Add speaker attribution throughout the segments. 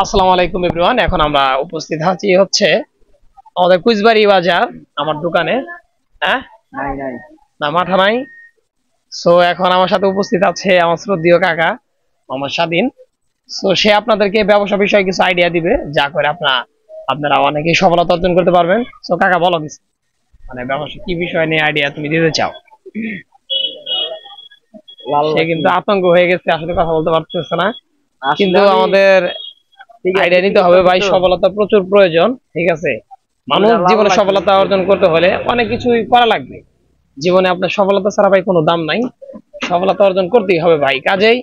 Speaker 1: আসসালামু আলাইকুম এভরিওয়ান। এখন আমরা উপস্থিত আছি হচ্ছে আমাদের কুচবাড়ি বাজার আমার দোকানে। হ্যাঁ,
Speaker 2: নাই নাই
Speaker 1: না মাথা নাই। সো এখন আমার সাথে উপস্থিত আছে আমার শ্রদ্ধেয় কাকা আমার স্বাধীন। সো সে আপনাদেরকে ব্যবসা বিষয়ে কিছু আইডিয়া দিবে, যা করে আপনারা অনেকেই সফলতা অর্জন করতে পারবেন। সো কাকা বলো কিছু, মানে ব্যবসা কি বিষয় নিয়ে আইডিয়া তুমি দিতে চাও?
Speaker 2: লাল
Speaker 1: সে কিন্তু আতঙ্ক হয়ে গেছে, আসলে কথা বলতে পারতেছে না।
Speaker 2: আসলে
Speaker 1: কিন্তু
Speaker 2: আমি
Speaker 1: আমাদের
Speaker 2: ঠিক আছে,
Speaker 1: আইডিয়া নিতে
Speaker 2: ঠিক
Speaker 1: হবে
Speaker 2: আছে
Speaker 1: ভাই,
Speaker 2: তো।
Speaker 1: সফলতা প্রচুর প্রয়োজন। ঠিক আছে, মানুষ
Speaker 2: লাল
Speaker 1: জীবনে
Speaker 2: লাগবে
Speaker 1: সফলতা
Speaker 2: তো।
Speaker 1: অর্জন করতে হলে অনেক কিছুই করা লাগবে। জীবনে আপনার সফলতা ছাড়া ভাই কোনো দাম নাই, সফলতা অর্জন করতেই হবে ভাই। কাজেই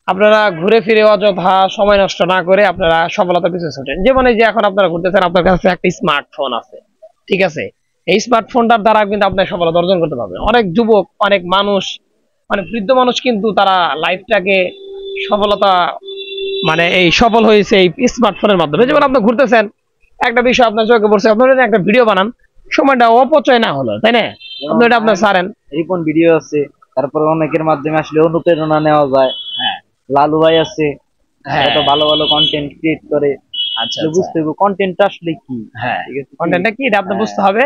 Speaker 1: আপনারা ঘুরে ফিরে অযথা সময় নষ্ট না করে আপনারা সফলতার পিছনে ছোটেন। যেমন এই যে এখন আপনারা ঘুরতেছেন, আপনার কাছে একটা স্মার্টফোন আছে, ঠিক আছে? এই স্মার্টফোনটার দ্বারা কিন্তু আপনার সফলতা অর্জন করতে পারবেন। অনেক যুবক, অনেক মানুষ, মানে বৃদ্ধ মানুষ কিন্তু তারা লাইফটাকে সফলতা, মানে এই সফল হয়েছে এই স্মার্টফোনের মাধ্যমে। যেমন আপনি ঘুরতেছেন, একটা বিষয় আপনার চোখে পড়ছে, আপনার যদি একটা ভিডিও বানান, সময়টা অপচয় না হলো, তাই না? আপনি
Speaker 2: যেমন
Speaker 1: এটা আপনার ছাড়েন।
Speaker 2: রিপন ভিডিও আছে, তারপর অনেকের মাধ্যমে আসলে অনুপ্রেরণা নেওয়া যায়।
Speaker 1: হ্যাঁ,
Speaker 2: লালু ভাই আছে,
Speaker 1: হ্যাঁ,
Speaker 2: এত ভালো ভালো কন্টেন্ট ক্রিয়েট করে।
Speaker 1: আচ্ছা
Speaker 2: আসলে
Speaker 1: আচ্ছা,
Speaker 2: বুঝতে হবে কন্টেন্টটা আসলে কি।
Speaker 1: হ্যাঁ,
Speaker 2: ঠিক আছে কি?
Speaker 1: কন্টেন্টটা কি এটা আপনার
Speaker 2: হ্যাঁ,
Speaker 1: বুঝতে হবে।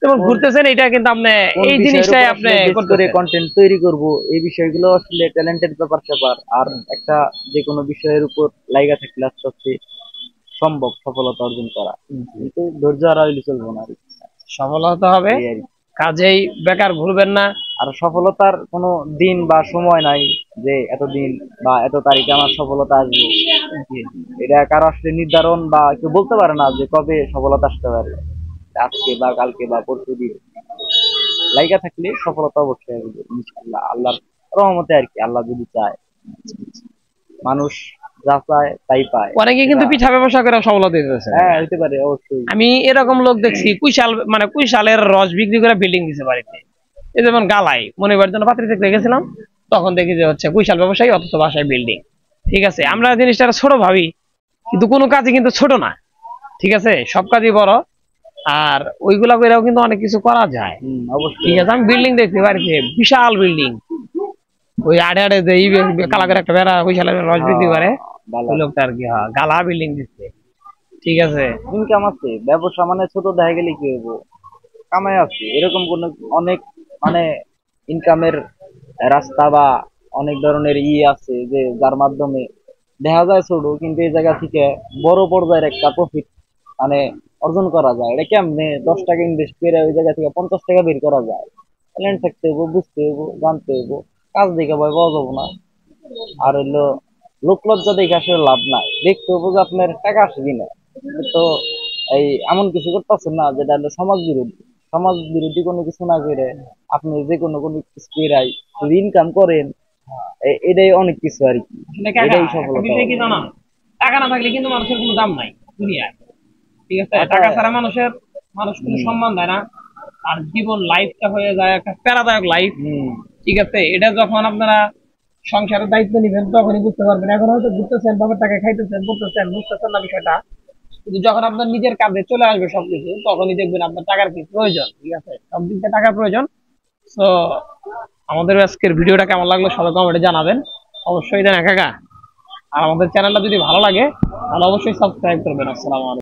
Speaker 1: যেমন
Speaker 2: কোন
Speaker 1: ঘুরতেছেন, এটা কিন্তু আপনি
Speaker 2: কোন
Speaker 1: এই
Speaker 2: বিষয়ের
Speaker 1: জিনিসটাই
Speaker 2: উপর
Speaker 1: আপনি
Speaker 2: আসলে বেস করে
Speaker 1: করতেছেন।
Speaker 2: কন্টেন্ট তৈরি করব, এই বিষয়গুলো আসলে ট্যালেন্টেড ব্যাপার স্যাপার। আর একটা যে কোনো বিষয়ের উপর লাইগা থাকলে আস্তে আস্তে সম্ভব সফলতা অর্জন করা, কিন্তু ধৈর্য হারাইলে চলবো না আর কি।
Speaker 1: সফল হতে হবে,
Speaker 2: এই আর কি।
Speaker 1: কাজেই বেকার ঘুরবেন না।
Speaker 2: আর সফলতার কোনো দিন বা সময় নাই যে এত দিন বা এত তারিখে আমার সফলতা আসবে। এটা কারো আসলে নির্ধারণ বা কেউ বলতে পারে না যে কবে সফলতা আসতে পারে, আজকে বা কালকে বা পরশু দিন। লাইগা থাকলে সফলতা অবশ্যই আসবে ইনশাআল্লাহ, আল্লাহর রহমতে আর কি। আল্লাহ যদি চায়, মানুষ যা চায় তাই পায়।
Speaker 1: অনেকে
Speaker 2: এটা
Speaker 1: কিন্তু পিঠা ব্যবসা করে সফলতা দিতেছে।
Speaker 2: হ্যাঁ হইতে পারে অবশ্যই।
Speaker 1: আমি এরকম লোক দেখছি, কুইশাল মানে কুইশালের রস বিক্রি করে বিল্ডিং দিছে বাড়িতে। এই যেমন গালাই মনিবার জন্য পাত্রী দেখতে গেছিলাম, তখন দেখি যে হচ্ছে কুইশাল ব্যবসায়ী, অথচ বাসায় বিল্ডিং। ঠিক আছে, আমরা জিনিসটা ছোট ভাবি, কিন্তু কোনো কাজই কিন্তু ছোট না। ঠিক আছে, সব কাজই বড়। আর ওইগুলা করেও কিন্তু অনেক কিছু করা যায়।
Speaker 2: অবশ্যই
Speaker 1: ঠিক আছে, আমি বিল্ডিং দেখছি বাড়িতে, বিশাল বিল্ডিং। ওই আড়ে আড়ে যে কালা করে একটা বেড়া কুইশালের রস বিক্রি করে,
Speaker 2: ভালো।
Speaker 1: ওই লোকটা আর কি, হ্যাঁ, গালা বিল্ডিং দিচ্ছে। ঠিক আছে,
Speaker 2: ইনকাম আছে, ব্যবসা মানে ছোট দেখা গেলে কি হইব, কামাই আছে এরকম কোন অনেক মানে ইনকামের রাস্তা বা অনেক ধরনের আছে যে যার মাধ্যমে দেখা যায় ছোট, কিন্তু এই জায়গা থেকে বড় পর্যায়ের একটা প্রফিট মানে অর্জন করা যায়। এটা কেমনে 10 টাকা ইনভেস্ট করে ওই জায়গা থেকে 50 টাকা বের করা যায়? ট্যালেন্ট থাকতে হইব, বুঝতে হইব, জানতে হইব। কাজ দেখে ভয় পাওয়া যাবো না। আর হইলো লোক লজ্জা দেখে আসলে লাভ নাই, দেখতে হইব যে আপনার টাকা আসে কিনা। তো এই এমন কিছু করতেছেন না যেটা হলো সমাজ বিরোধী। সমাজ বিরোধী কোনো কিছু না করে আপনি যে কোনো কোনো কিছু কইরাই যদি ইনকাম করেন, এটাই অনেক কিছু আর কি।
Speaker 1: আসলে কাকা
Speaker 2: এটাই
Speaker 1: একটা
Speaker 2: সফলতা
Speaker 1: বিষয় কি
Speaker 2: হবে।
Speaker 1: জানো, টাকা না থাকলে কিন্তু মানুষের কোনো দাম নাই দুনিয়ায়। ঠিক আছে,
Speaker 2: টাকা
Speaker 1: টাকা ছাড়া মানুষ কোনো
Speaker 2: হম
Speaker 1: সম্মান দেয় না। আর জীবন লাইফটা হয়ে যায় একটা প্যারাদায়ক লাইফ।
Speaker 2: হম
Speaker 1: ঠিক আছে, এটা যখন আপনারা সংসারের দায়িত্ব নিবেন তখনই বুঝতে পারবেন। এখন হয়তো ঘুরতেছেন, বাবার টাকা খাইতেছেন, বুঝতেছেন বুঝতেছেন না বিষয়টা, কিন্তু যখন আপনার নিজের কাঁধে চলে আসবে সবকিছু, তখনই দেখবেন আপনার টাকার কি প্রয়োজন। ঠিক আছে, সব দিক থেকে টাকার প্রয়োজন। তো আমাদের আজকের ভিডিওটা কেমন লাগলো সবাই কমেন্টে জানাবেন, অবশ্যই দেন কাকা। আর আমাদের চ্যানেলটা যদি ভালো লাগে তাহলে অবশ্যই সাবস্ক্রাইব করবেন। আসসালামু আলাইকুম।